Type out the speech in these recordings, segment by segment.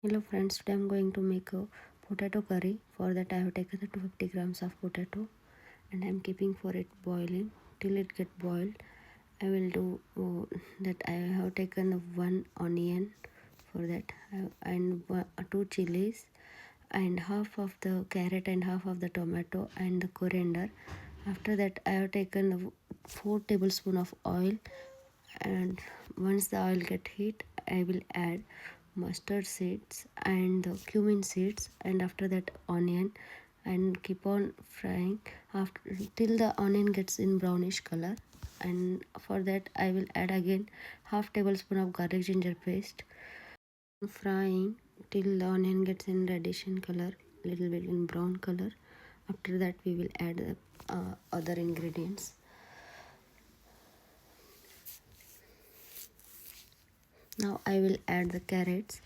Hello friends, today I'm going to make a potato curry. For that I have taken the 250 grams of potato and I'm keeping for it boiling till it get boiled. I will do that. I have taken one onion for that and two chilies and half of the carrot and half of the tomato and the coriander. After that I have taken 4 tablespoons of oil, and once the oil get heat I will add mustard seeds and the cumin seeds, and after that onion, and keep on frying after till the onion gets in brownish color. And for that I will add again half tablespoon of garlic ginger paste, frying till the onion gets in reddish in color, little bit in brown color. After that we will add the other ingredients. Now I will add the carrots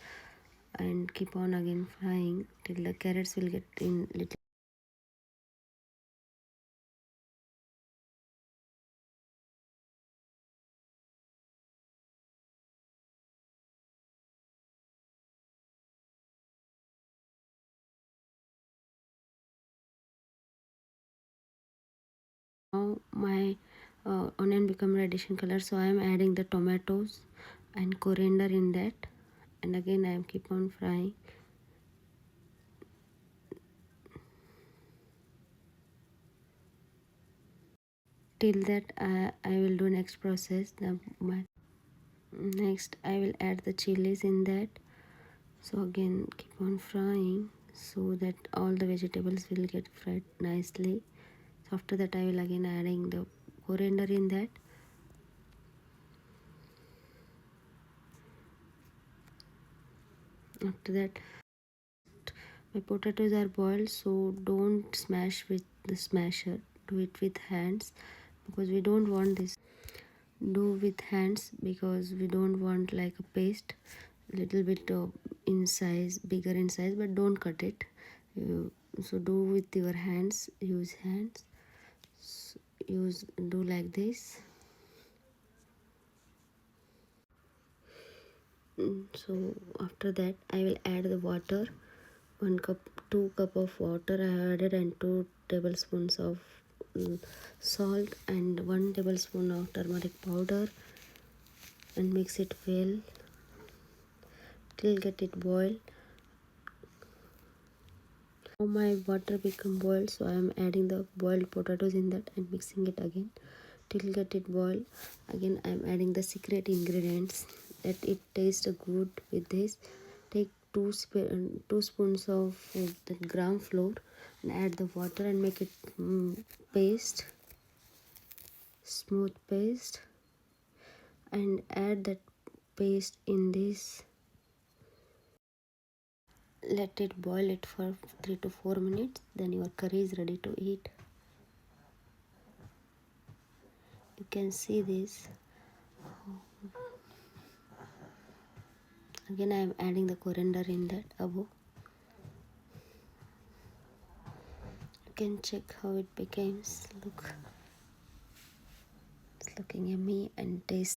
and keep on again frying till the carrots will get in little. Now my onion become reddish in color, so I am adding the tomatoes and coriander in that, and again I am keep on frying till that I will do next process. Next I will add the chilies in that, so again keep on frying so that all the vegetables will get fried nicely. So after that I will again adding the coriander in that. After that my potatoes are boiled, so don't smash with the smasher, do it with hands because we don't want this. Do with hands because we don't want like a paste, little bit in size, bigger in size, but don't cut it. So do with your hands, use hands, use do like this. So after that I will add the water, 2 cup of water I added, and 2 tablespoons of salt and 1 tablespoon of turmeric powder, and mix it well till get it boil. Now my water become boiled, so I am adding the boiled potatoes in that and mixing it again till get it boil. Again I am adding the secret ingredients that it tastes good with this. Take 2 spoons of the gram flour and add the water and make it paste, smooth paste, and add that paste in this. Let it boil it for 3 to 4 minutes, then your curry is ready to eat. You can see this. Again I am adding the coriander in that above. You can check how it becomes. Look, it's looking yummy and tasty.